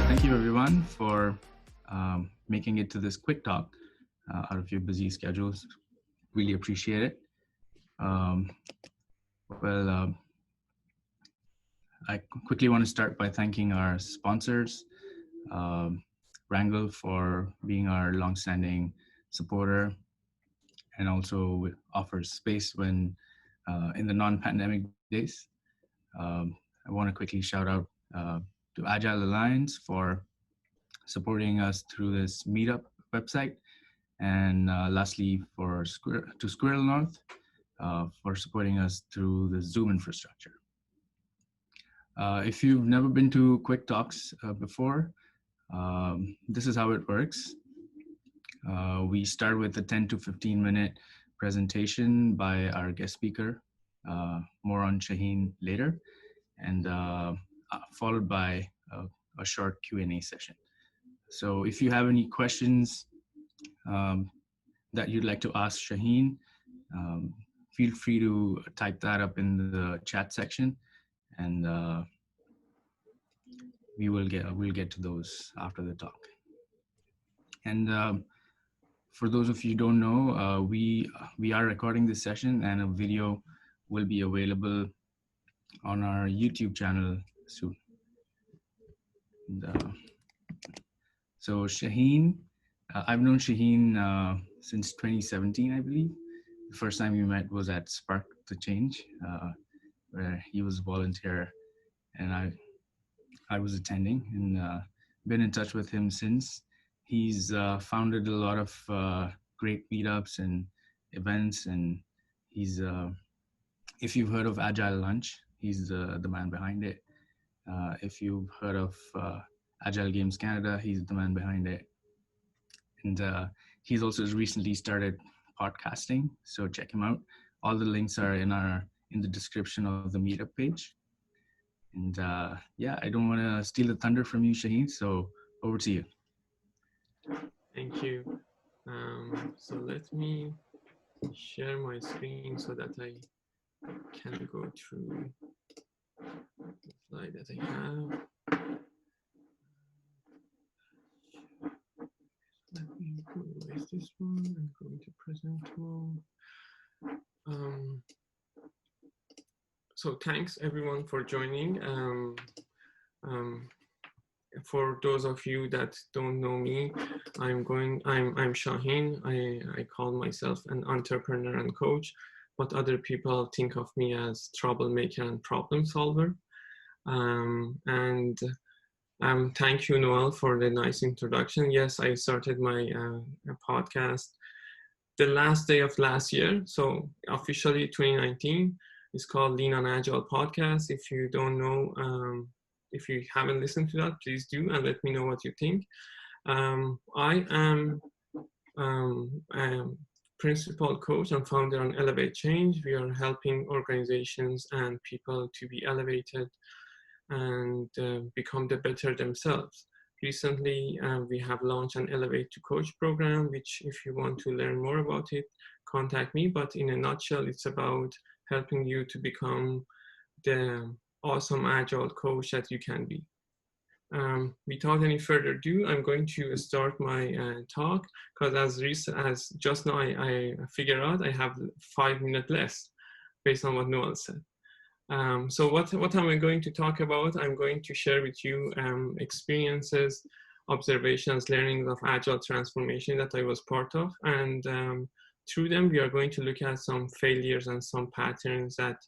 Thank you everyone for making it to this quick talk out of your busy schedules. Really appreciate it. I quickly want to start by thanking our sponsors, Wrangle for being our longstanding supporter and also offers space when in the non-pandemic days. I want to quickly shout out to Agile Alliance for supporting us through this meetup website. And lastly, to Squirrel North for supporting us through the Zoom infrastructure. If you've never been to Quick Talks before, this is how it works. We start with a 10 to 15 minute presentation by our guest speaker, more on Shahin later, and followed by a short Q&A session. So if you have any questions that you'd like to ask Shahin, feel free to type that up in the chat section, and we'll get to those after the talk. And for those of you who don't know, we are recording this session, and a video will be available on our YouTube channel soon. And, so Shahin, I've known Shahin since 2017, I believe. The first time we met was at Spark the Change, where he was a volunteer and I was attending, and been in touch with him since. He's founded a lot of great meetups and events, and he's, if you've heard of Agile Lunch, he's the man behind it. If you've heard of Agile Games Canada, he's the man behind it. And he's also recently started podcasting, so check him out. All the links are in the description of the meetup page. And yeah, I don't want to steal the thunder from you, Shahin, so over to you. Thank you. So let me share my screen so that I can go through the slide that I have. Let me erase this one and go into present mode. So thanks everyone for joining. For those of you that don't know me, I'm Shahin. I call myself an entrepreneur and coach, but other people think of me as troublemaker and problem solver. Thank you, Noel, for the nice introduction. Yes, I started my podcast the last day of last year, so officially 2019. It's called Lean on Agile Podcast. If you don't know, if you haven't listened to that, please do, and let me know what you think. I am principal coach and founder on Elevate Change. We are helping organizations and people to be elevated and become the better themselves. Recently, we have launched an AgileTO Coach program, which if you want to learn more about it, contact me. But in a nutshell, it's about helping you to become the awesome Agile coach that you can be. Without any further ado, I'm going to start my talk, because as just now I figured out I have 5 minutes less based on what Noel said. So what am I going to talk about? I'm going to share with you experiences, observations, learnings of Agile transformation that I was part of. And through them, we are going to look at some failures and some patterns that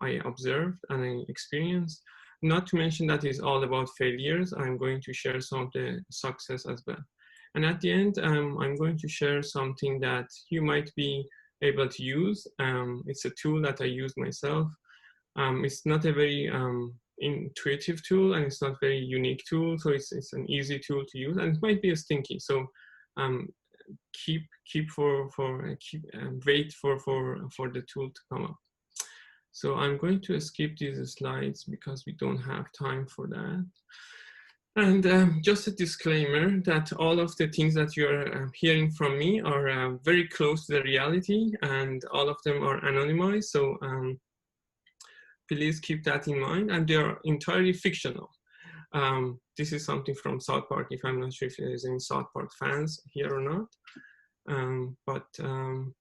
I observed and I experienced. Not to mention that it's all about failures. I'm going to share some of the success as well. And at the end, I'm going to share something that you might be able to use. It's a tool that I use myself. It's not a very intuitive tool, and it's not very unique tool. So it's an easy tool to use, and it might be stinky. So wait for the tool to come up. So I'm going to skip these slides because we don't have time for that. And just a disclaimer that all of the things that you're hearing from me are very close to the reality, and all of them are anonymized. So please keep that in mind, and they are entirely fictional. This is something from South Park, if I'm not sure if there's any South Park fans here or not.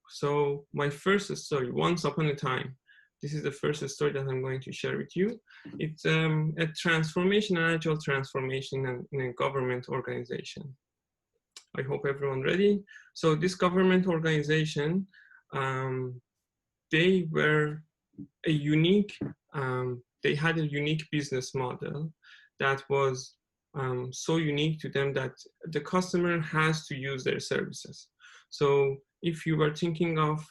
So my first story, once upon a time, this is the first story that I'm going to share with you. It's a transformation, an agile transformation in a government organization. I hope everyone ready. So this government organization, they were a unique, they had a unique business model that was so unique to them that the customer has to use their services. So if you were thinking of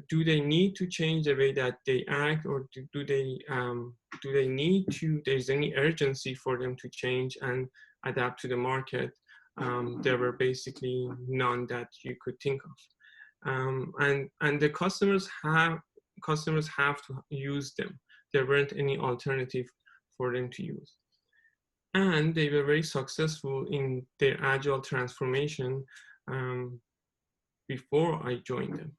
do they need to change the way that they act, or do they need to, there's any urgency for them to change and adapt to the market, there were basically none that you could think of. And the customers have to use them. There weren't any alternative for them to use. And they were very successful in their agile transformation before I joined them.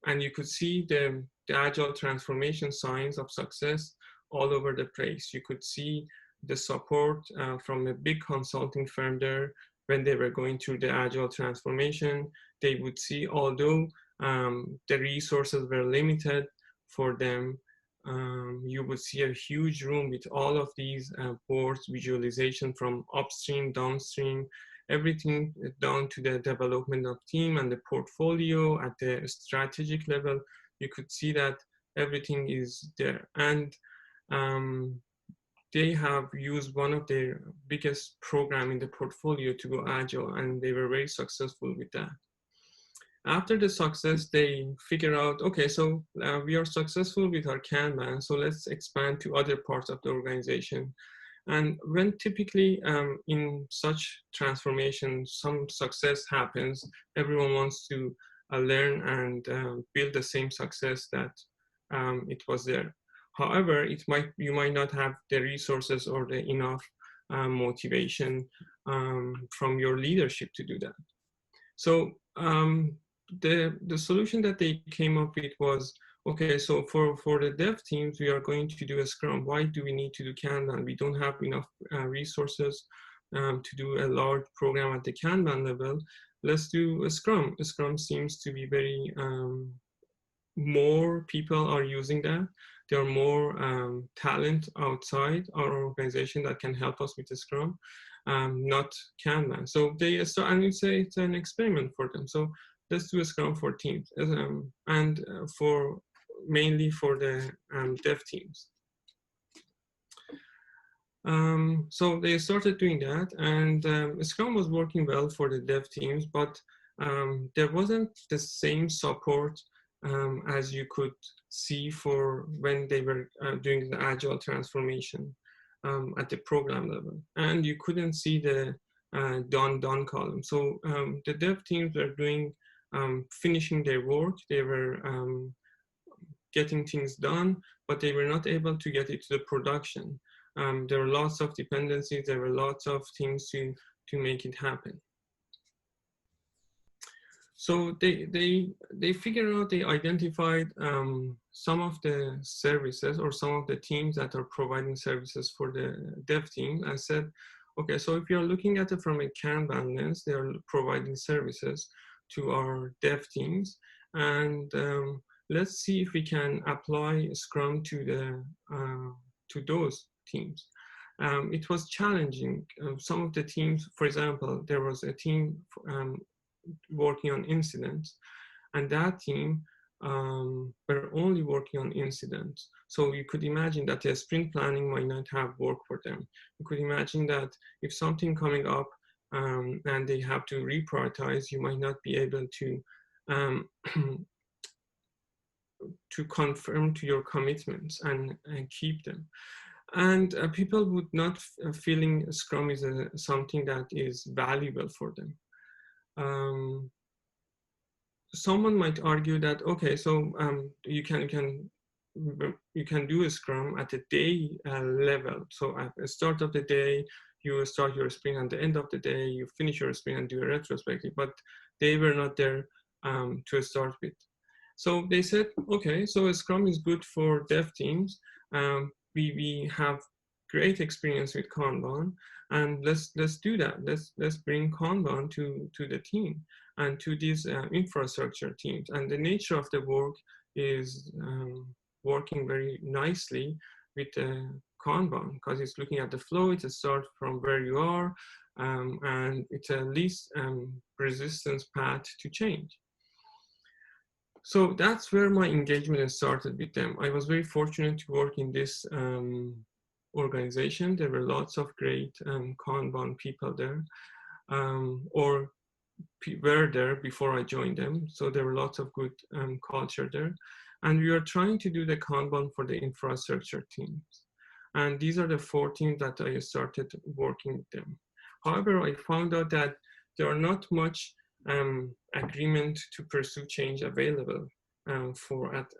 And you could see the agile transformation signs of success all over the place. You could see the support from a big consulting firm there when they were going through the agile transformation. They would see, although the resources were limited for them, you would see a huge room with all of these boards, visualization from upstream, downstream, everything down to the development of team and the portfolio at the strategic level. You could see that everything is there. And they have used one of their biggest program in the portfolio to go agile, and they were very successful with that. After the success, they figure out, okay, so we are successful with our Kanban, so let's expand to other parts of the organization. And when typically in such transformation, some success happens, everyone wants to learn and build the same success that it was there. However, you might not have the resources or the enough motivation from your leadership to do that. So the solution that they came up with was, okay, so for the dev teams, we are going to do a Scrum. Why do we need to do Kanban? We don't have enough resources to do a large program at the Kanban level. Let's do a Scrum. A Scrum seems to be very, more people are using that. There are more talent outside our organization that can help us with the Scrum, not Kanban. So they start, and it's an experiment for them. So let's do a Scrum for teams, and for mainly for the dev teams. So they started doing that, and Scrum was working well for the dev teams, but there wasn't the same support as you could see for when they were doing the agile transformation at the program level. And you couldn't see the done column. So the dev teams were doing, finishing their work. They were getting things done, but they were not able to get it to the production. There were lots of dependencies. There were lots of things to make it happen. So they figured out, they identified some of the services or some of the teams that are providing services for the dev team, and said, okay, so if you're looking at it from a Kanban lens, they are providing services to our dev teams, and let's see if we can apply Scrum to those teams. It was challenging. Some of the teams, for example, there was a team working on incidents, and that team were only working on incidents. So you could imagine that the sprint planning might not have worked for them. You could imagine that if something coming up and they have to reprioritize, you might not be able to to confirm to your commitments and keep them. And people would not feeling Scrum is something that is valuable for them. Someone might argue that, okay, so you can you can do a Scrum at a day level. So at the start of the day, you start your sprint, and at the end of the day, you finish your sprint and do a retrospective. But they were not there to start with. So they said, okay, so a Scrum is good for dev teams. We have great experience with Kanban, and let's do that. Let's bring Kanban to the team and to these infrastructure teams. And the nature of the work is working very nicely with Kanban, because it's looking at the flow. It's a start from where you are, and it's a least resistance path to change. So that's where my engagement started with them. I was very fortunate to work in this organization. There were lots of great Kanban people there, or were there before I joined them. So there were lots of good culture there. And we are trying to do the Kanban for the infrastructure teams. And these are the 4 teams that I started working with them. However, I found out that there are not much agreement to pursue change available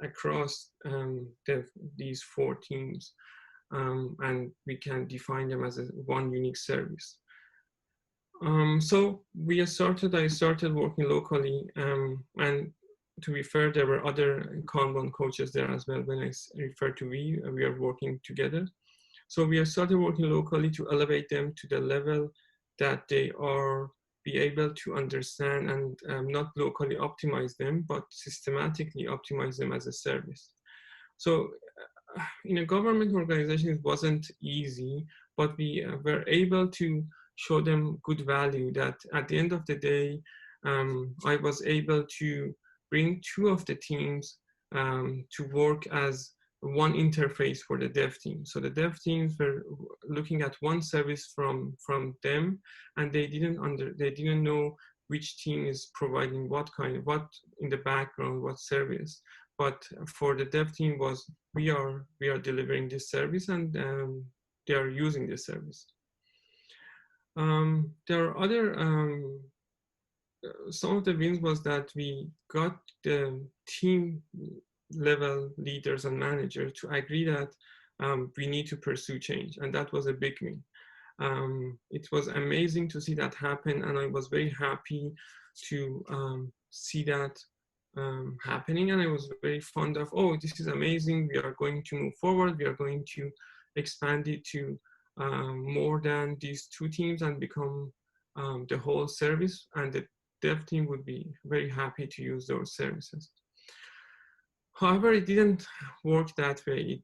across these 4 teams. And we can define them as one unique service. So I started working locally, and to be fair, there were other Kanban coaches there as well. When I refer to we are working together. So we started working locally to elevate them to the level that they are be able to understand and not locally optimize them, but systematically optimize them as a service. So in a government organization, it wasn't easy, but we were able to show them good value that at the end of the day, I was able to bring 2 of the teams to work as one interface for the dev team. So the dev teams were looking at one service from them, and they didn't know which team is providing what in the background, what service. But for the dev team was we are delivering this service, and they are using this service. There are other some of the wins was that we got the team level leaders and managers to agree that we need to pursue change, and that was a big win. It was amazing to see that happen, and I was very happy to see that happening, and I was very fond of, oh, this is amazing, we are going to move forward, we are going to expand it to more than these 2 teams and become the whole service, and the dev team would be very happy to use those services. However, it didn't work that way.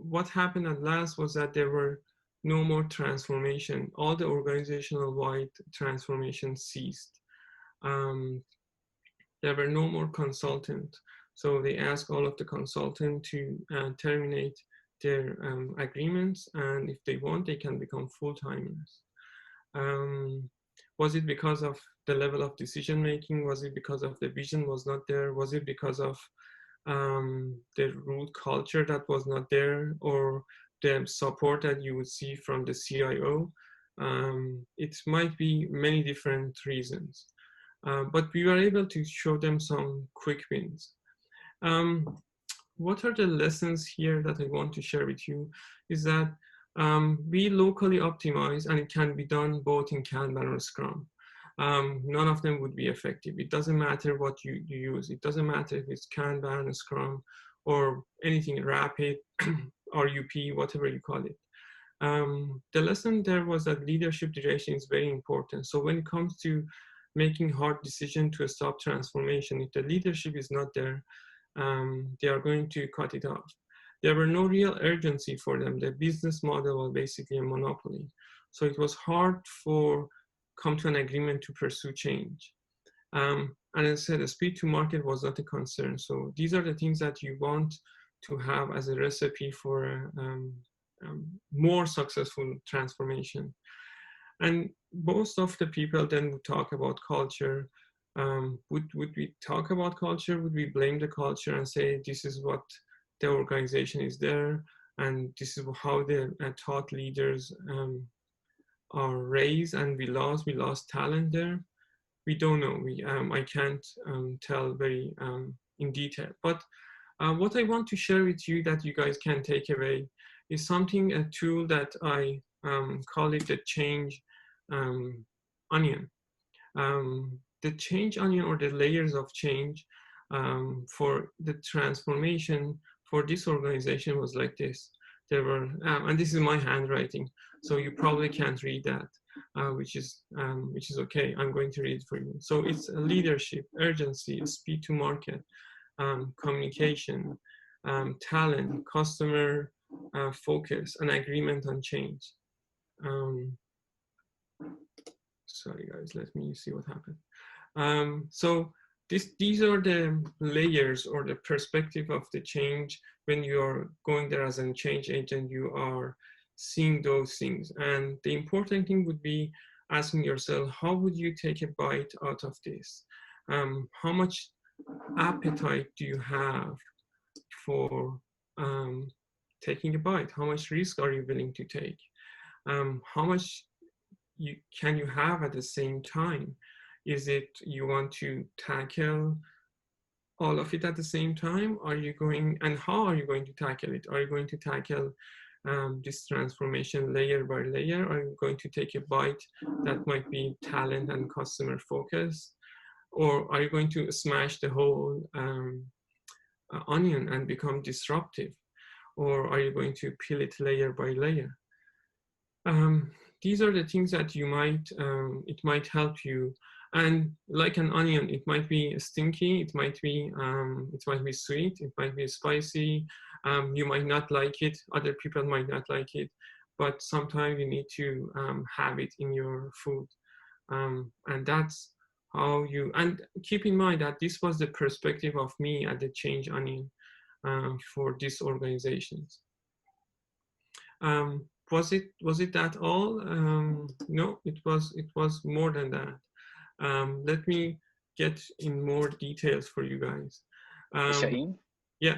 What happened at last was that there were no more transformation. All the organizational-wide transformation ceased. There were no more consultants. So they asked all of the consultants to terminate their agreements, and if they want, they can become full-timers. Was it because of the level of decision making? Was it because of the vision was not there? Was it because of the root culture that was not there, or the support that you would see from the CIO? It might be many different reasons, but we were able to show them some quick wins. What are the lessons here that I want to share with you is that we locally optimize, and it can be done both in Kanban or Scrum. None of them would be effective. It doesn't matter what you use. It doesn't matter if it's Kanban, Scrum, or anything rapid, RUP, whatever you call it. The lesson there was that leadership direction is very important. So when it comes to making hard decisions to stop transformation, if the leadership is not there, they are going to cut it off. There were no real urgency for them. The business model was basically a monopoly. So it was hard for come to an agreement to pursue change. And as I said, the speed to market was not a concern. So these are the things that you want to have as a recipe for more successful transformation. And most of the people then would talk about culture. Would we talk about culture? Would we blame the culture and say this is what the organization is there, and this is how the thought leaders are raised, and we lost talent there? We don't know. I can't tell very in detail, but What I want to share with you that you guys can take away is something, a tool that I call it the change onion. The change onion, or the layers of change for the transformation for this organization, was like this. There were, and this is my handwriting, so you probably can't read that, which is okay. I'm going to read it for you. So it's leadership, urgency, speed to market, communication, talent, customer focus, and agreement on change. Sorry guys, let me see what happened. So these are the layers or the perspective of the change. When you're going there as a change agent, you are seeing those things. And the important thing would be asking yourself, how would you take a bite out of this? How much appetite do you have for taking a bite? How much risk are you willing to take? How much can you have at the same time? Is it you want to tackle all of it at the same time? Are you going, and how are you going to tackle it? Are you going to tackle this transformation layer by layer? Are you going to take a bite that might be talent and customer focus? Or are you going to smash the whole onion and become disruptive? Or are you going to peel it layer by layer? These are the things that you might, it might help you. And like an onion, it might be stinky, it might be sweet, it might be spicy. You might not like it, other people might not like it, but sometimes you need to have it in your food. And that's how you, and keep in mind that this was the perspective of me at the Change Onion for these organizations. Was it that all? No, it was more than that. Let me get in more details for you guys. Shahin? Yeah.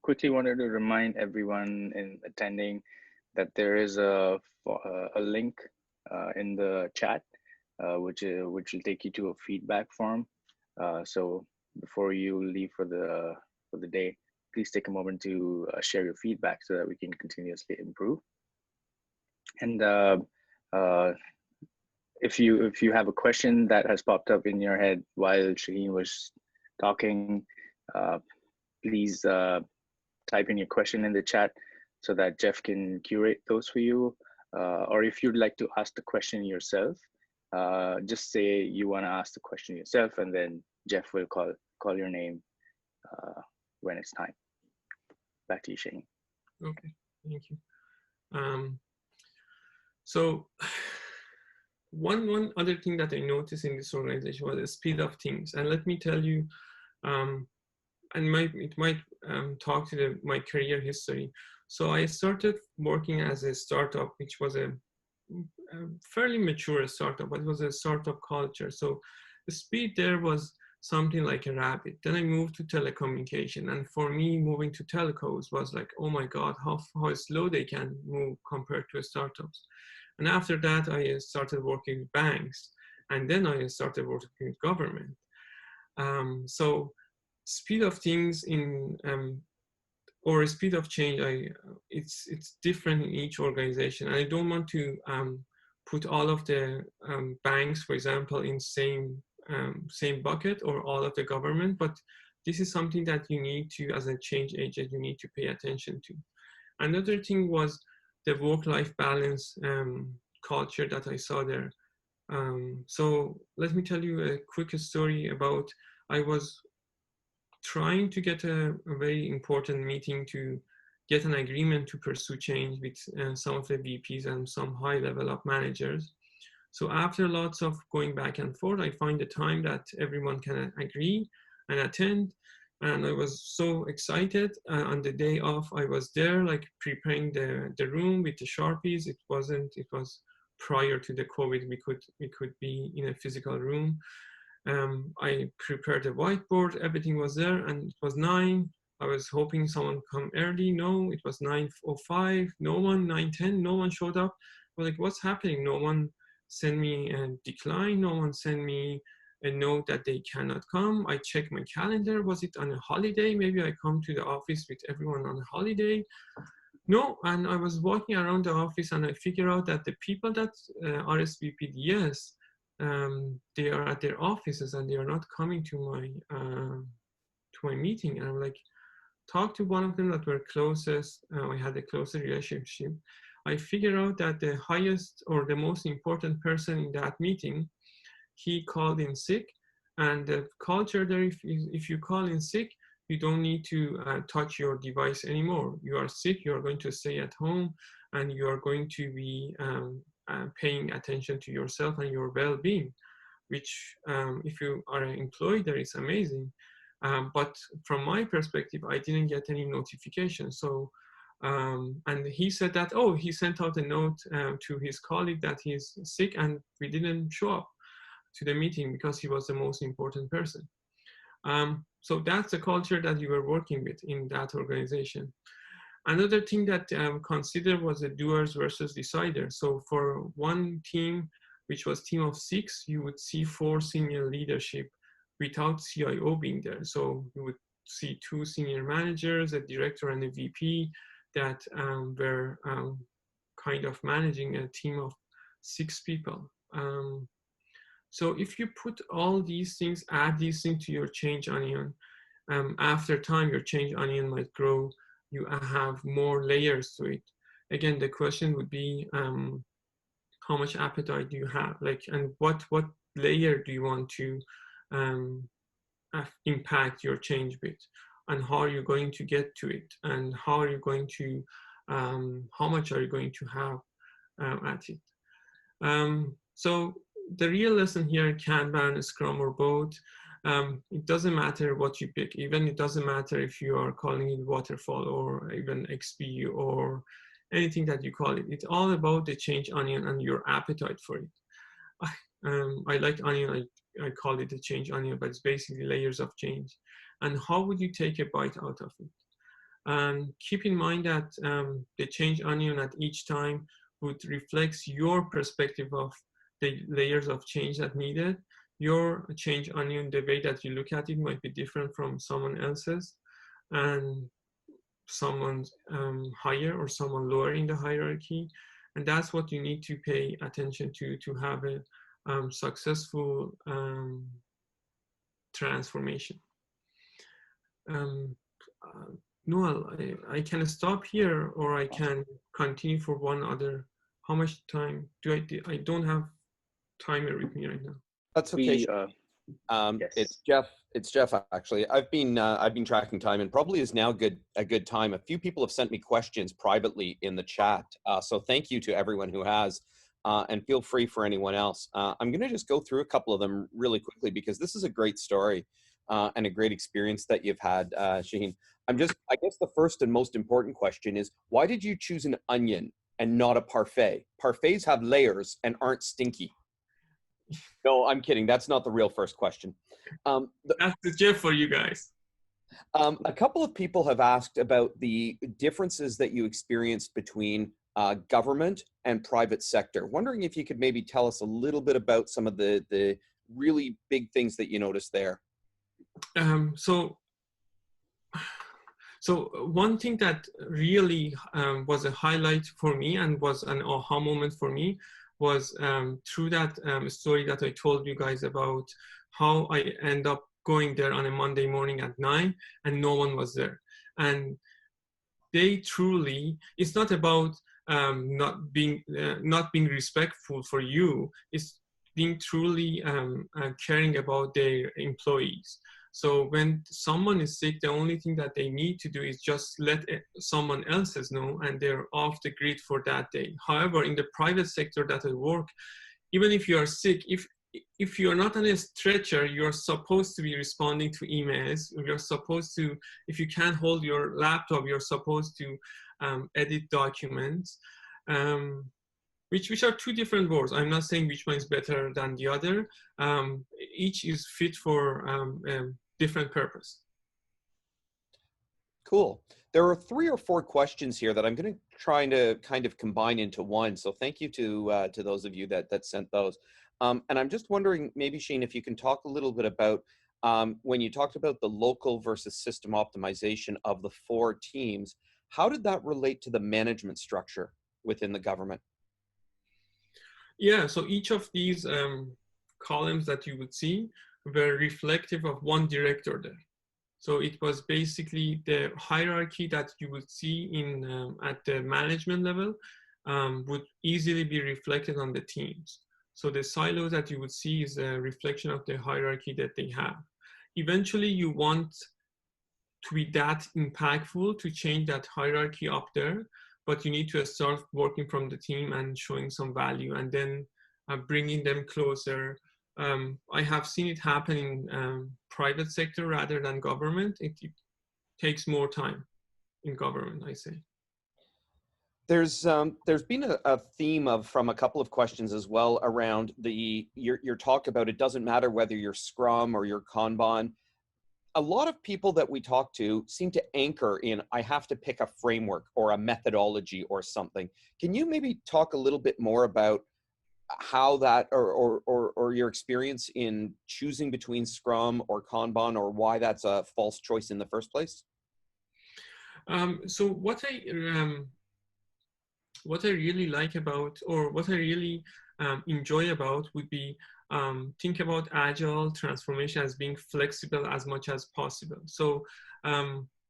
Quickly wanted to remind everyone in attending that there is a link in the chat, which will take you to a feedback form. So before you leave for the day, please take a moment to share your feedback so that we can continuously improve. And if you have a question that has popped up in your head while Shahin was talking, please type in your question in the chat so that Jeff can curate those for you. Or if you'd like to ask the question yourself, just say you want to ask the question yourself, and then Jeff will call your name when it's time. Back to you, Shahin. Okay, thank you. So one other thing that I noticed in this organization was the speed of things. And let me tell you, and it might talk to my career history. So I started working as a startup, which was a fairly mature startup, but it was a startup culture. So the speed there was something like a rabbit. Then I moved to telecommunication. And for me, moving to telcos was like, oh my God, how slow they can move compared to startups. And after that, I started working with banks. And then I started working with government. So speed of things in, or speed of change, it's different in each organization. And I don't want to put all of the banks, for example, in same bucket, or all of the government, but this is something that you need to, as a change agent, you need to pay attention to. Another thing was the work-life balance culture that I saw there. So let me tell you a quick story about, I was trying to get a very important meeting to get an agreement to pursue change with some of the VPs and some high level of managers. So after lots of going back and forth, I find a time that everyone can agree and attend. And I was so excited. On the day off, I was there, like preparing the room with the Sharpies. It was prior to the COVID, we could be in a physical room. I prepared a whiteboard, everything was there, and it was 9. I was hoping someone come early. No, it was 9:05. No one, 9:10, no one showed up. I was like, what's happening? No one send me a decline. No one send me a note that they cannot come. I check my calendar. Was it on a holiday? Maybe I come to the office with everyone on a holiday. No, and I was walking around the office and I figure out that the people that RSVP'd yes, they are at their offices and they are not coming to my meeting. And I'm like, talk to one of them that were closest. I had a closer relationship. I figured out that the highest or the most important person in that meeting, he called in sick, and the culture there, if you call in sick, you don't need to touch your device anymore. You are sick, you are going to stay at home, and you are going to be paying attention to yourself and your well-being, which if you are an employee there is amazing. But from my perspective, I didn't get any notification. So, and he said that, oh, he sent out a note to his colleague that he's sick and we didn't show up to the meeting because he was the most important person. So that's the culture that you were working with in that organization. Another thing that considered was the doers versus deciders. So for one team, which was team of 6, you would see 4 senior leadership without CIO being there. So you would see 2 senior managers, a director and a VP that were kind of managing a team of 6 people. So if you put all these things, add these things to your change onion, after time, your change onion might grow. You have more layers to it. Again, the question would be, how much appetite do you have? Like, and what layer do you want to impact your change with? And how are you going to get to it? And how are you going to, how much are you going to have at it? So the real lesson here, Kanban, Scrum, or both, it doesn't matter what you pick. Even it doesn't matter if you are calling it waterfall or even XP or anything that you call it. It's all about the change onion and your appetite for it. I like onion, I call it the change onion, but it's basically layers of change. And how would you take a bite out of it? And keep in mind that the change onion at each time would reflect your perspective of the layers of change that needed. Your change onion, the way that you look at it might be different from someone else's, and someone's higher or someone lower in the hierarchy. And that's what you need to pay attention to have a successful transformation. Noel, I can stop here or I can continue for one other. How much time do I don't have timer with me right now. That's okay. Yes. It's Jeff actually. I've been tracking time, and probably is now a good time. A few people have sent me questions privately in the chat. So thank you to everyone who has, and feel free for anyone else. I'm going to just go through a couple of them really quickly because this is a great story and a great experience that you've had, Shahin. I guess the first and most important question is, why did you choose an onion and not a parfait? Parfaits have layers and aren't stinky. No, I'm kidding. That's not the real first question. That's the Jeff for you guys. A couple of people have asked about the differences that you experienced between government and private sector. Wondering if you could maybe tell us a little bit about some of the really big things that you noticed there. So one thing that really was a highlight for me and was an aha moment for me was through that story that I told you guys about how I end up going there on a Monday morning at 9 and no one was there. And they truly, it's not about not being respectful for you, it's being truly caring about their employees. So when someone is sick, the only thing that they need to do is just let someone else's know and they're off the grid for that day. However, in the private sector that I work, even if you are sick, if you're not on a stretcher, you're supposed to be responding to emails. You're supposed to, if you can't hold your laptop, you're supposed to edit documents, which are two different worlds. I'm not saying which one is better than the other. Each is fit for different purpose. Cool. There are 3 or 4 questions here that I'm going to try to kind of combine into one. So thank you to those of you that sent those. And I'm just wondering, maybe Shane, if you can talk a little bit about when you talked about the local versus system optimization of the 4 teams, how did that relate to the management structure within the government? Yeah, so each of these columns that you would see were reflective of one director there. So it was basically the hierarchy that you would see in at the management level would easily be reflected on the teams. So the silo that you would see is a reflection of the hierarchy that they have. Eventually, you want to be that impactful to change that hierarchy up there, but you need to start working from the team and showing some value, and then bringing them closer. I have seen it happen in private sector rather than government. It takes more time in government, I say. There's been a theme of from a couple of questions as well around your talk about it doesn't matter whether you're Scrum or you're Kanban. A lot of people that we talk to seem to anchor in, I have to pick a framework or a methodology or something. Can you maybe talk a little bit more about how that or your experience in choosing between Scrum or Kanban, or why that's a false choice in the first place? So what I really like about, or what I really enjoy about, would be think about agile transformation as being flexible as much as possible. So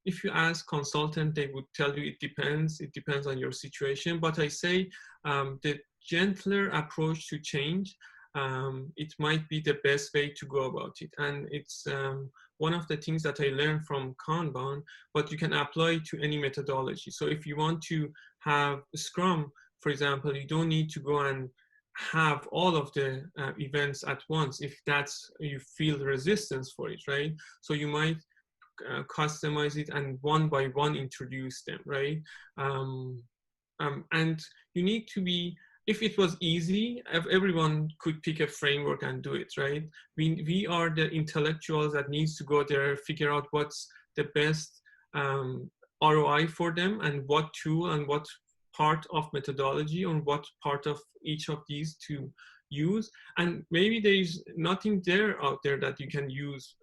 if you ask consultant, they would tell you it depends on your situation. But I say the gentler approach to change, it might be the best way to go about it. And it's one of the things that I learned from Kanban, but you can apply it to any methodology. So if you want to have Scrum, for example, you don't need to go and have all of the events at once if that's you feel resistance for it, right? So you might customize it and one by one introduce them, right? And you need to be, if it was easy, if everyone could pick a framework and do it, right? We are the intellectuals that needs to go there, figure out what's the best ROI for them, and what tool and what part of methodology or what part of each of these to use. And maybe there's nothing out there that you can use.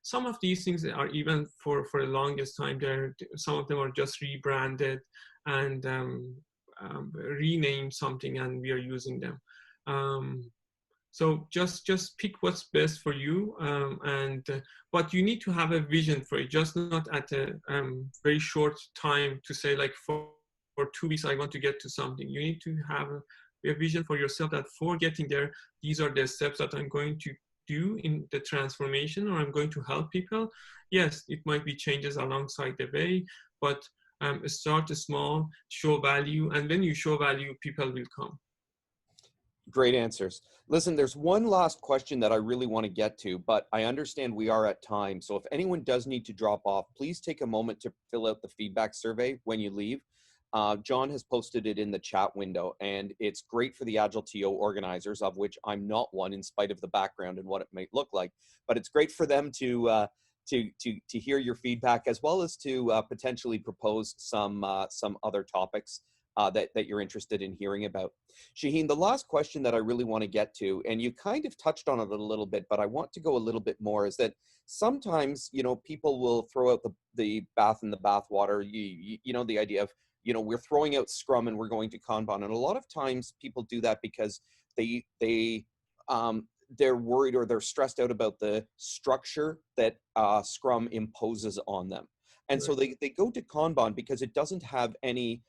Some of these things are even for the longest time there, some of them are just rebranded and rename something and we are using them. So just pick what's best for you, but you need to have a vision for it, just not at a very short time to say like for 2 weeks I want to get to something. You need to have a vision for yourself that for getting there, these are the steps that I'm going to do in the transformation, or I'm going to help people. Yes, it might be changes alongside the way, but start small, show value, and when you show value, people will come. Great answers. Listen, there's one last question that I really want to get to, but I understand we are at time. So if anyone does need to drop off, please take a moment to fill out the feedback survey when you leave. John has posted it in the chat window, and it's great for the AgileTO organizers, of which I'm not one in spite of the background and what it might look like, but it's great for them to hear your feedback, as well as to potentially propose some other topics that you're interested in hearing about. Shahin, the last question that I really want to get to, and you kind of touched on it a little bit, but I want to go a little bit more, is that sometimes, you know, people will throw out the bath in the bathwater, you know, the idea of, you know, we're throwing out Scrum and we're going to Kanban. And a lot of times people do that because they're worried or they're stressed out about the structure that Scrum imposes on them. And so they go to Kanban because it doesn't have any,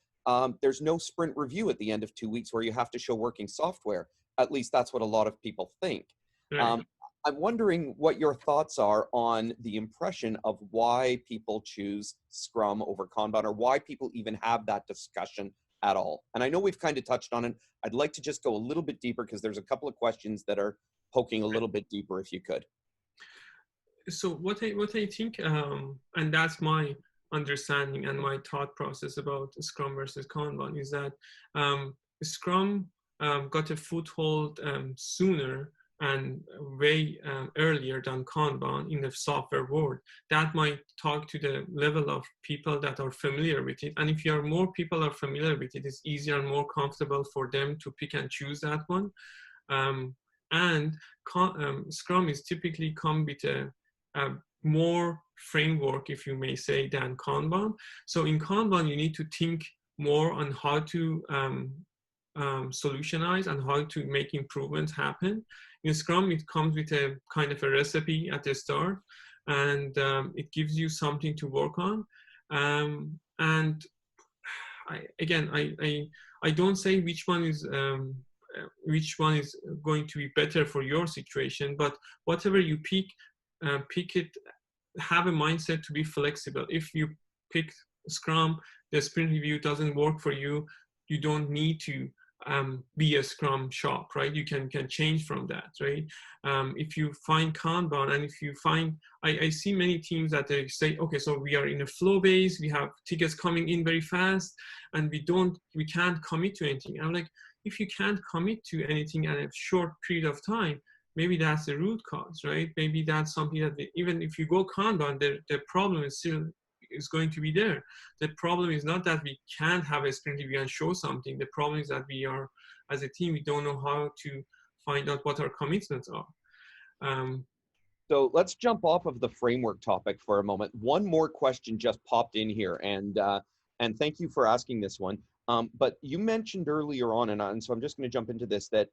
there's no sprint review at the end of 2 weeks where you have to show working software. At least that's what a lot of people think. Right. I'm wondering what your thoughts are on the impression of why people choose Scrum over Kanban, or why people even have that discussion at all. And I know we've kind of touched on it. I'd like to just go a little bit deeper because there's a couple of questions that are poking a little bit deeper, if you could. So what I think, and that's my understanding and my thought process about Scrum versus Kanban, is that Scrum got a foothold sooner and way earlier than Kanban in the software world. That might talk to the level of people that are familiar with it. And if you are more people are familiar with it, it's easier and more comfortable for them to pick and choose that one. And Scrum is typically come with a more framework, if you may say, than Kanban. So in Kanban, you need to think more on how to solutionize and how to make improvements happen. In Scrum, it comes with a kind of a recipe at the start, and it gives you something to work on. And I don't say which one is going to be better for your situation, but whatever you pick it, have a mindset to be flexible. If you pick Scrum, the sprint review doesn't work for you, you don't need to be a Scrum shop, right? You can change from that, right? If you find Kanban, and if you find, I see many teams that they say, okay, so we are in a flow base, we have tickets coming in very fast, and we can't commit to anything. I'm like, if you can't commit to anything at a short period of time, maybe that's the root cause, right? Maybe that's something that even if you go Kanban, the problem is going to be there. The problem is not that we can't have a sprint review and show something. The problem is that we are, as a team, we don't know how to find out what our commitments are. So let's jump off of the framework topic for a moment. One more question just popped in here, and thank you for asking this one. But you mentioned earlier on, and so I'm just going to jump into this, that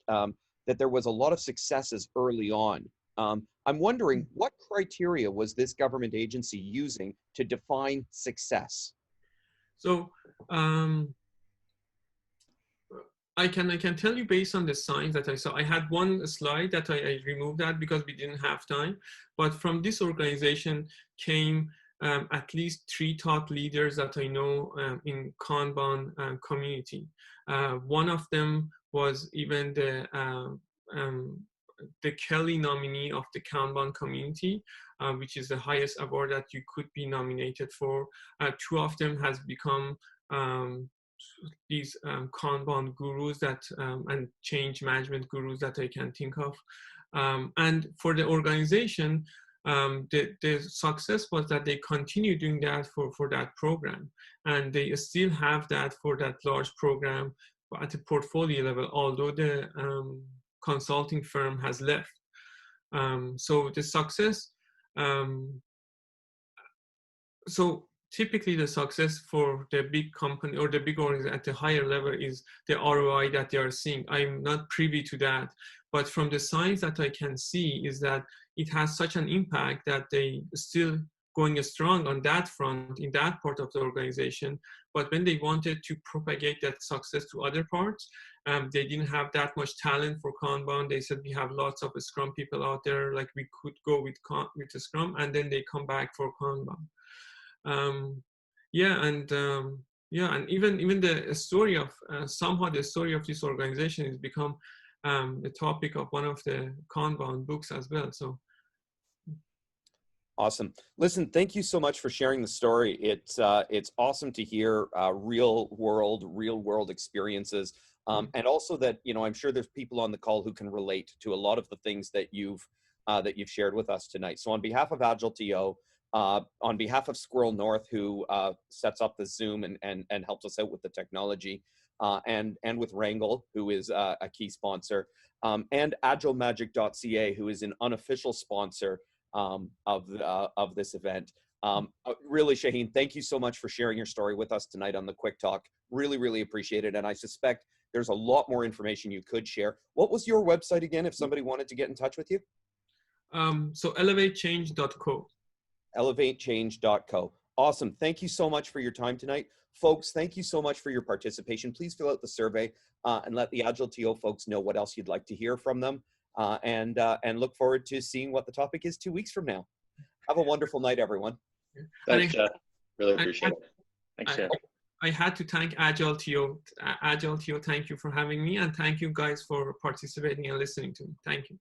that there was a lot of successes early on. I'm wondering, what criteria was this government agency using to define success? So I can tell you based on the signs that I saw. I had one slide that I removed that because we didn't have time. But from this organization came at least 3 thought leaders that I know in Kanban community. One of them was even the Kelly nominee of the Kanban community, which is the highest award that you could be nominated for. 2 of them has become these Kanban gurus that and change management gurus that I can think of. And for the organization, the success was that they continue doing that for that program, and they still have that for that large program at the portfolio level, although the consulting firm has left. So the success, so typically the success for the big company or the big organization at the higher level is the ROI that they are seeing. I'm not privy to that, but from the signs that I can see is that it has such an impact that they still going strong on that front in that part of the organization. But when they wanted to propagate that success to other parts, they didn't have that much talent for Kanban. They said we have lots of Scrum people out there, like we could go with the Scrum, and then they come back for Kanban. And even the story of somehow the story of this organization has become the topic of one of the Kanban books as well. So awesome. Listen, thank you so much for sharing the story. It's awesome to hear real world experiences, and also that, you know, I'm sure there's people on the call who can relate to a lot of the things that you've shared with us tonight. So on behalf of AgileTO, on behalf of Squirrel North, who sets up the Zoom and helps us out with the technology, and with Wrangle, who is a key sponsor, and AgileMagic.ca, who is an unofficial sponsor of this event. Really, Shahin, thank you so much for sharing your story with us tonight on the Quick Talk. Really appreciate it. And I suspect there's a lot more information you could share. What was your website again, if somebody wanted to get in touch with you? So ElevateChange.co. ElevateChange.co. Awesome. Thank you so much for your time tonight. Folks, thank you so much for your participation. Please fill out the survey and let the AgileTO folks know what else you'd like to hear from them. And look forward to seeing what the topic is 2 weeks from now. Have a wonderful night, everyone. Thanks, Jeff. Really appreciate it. Thanks, Jeff. I had to thank AgileTO. AgileTO, thank you for having me, and thank you guys for participating and listening to me. Thank you.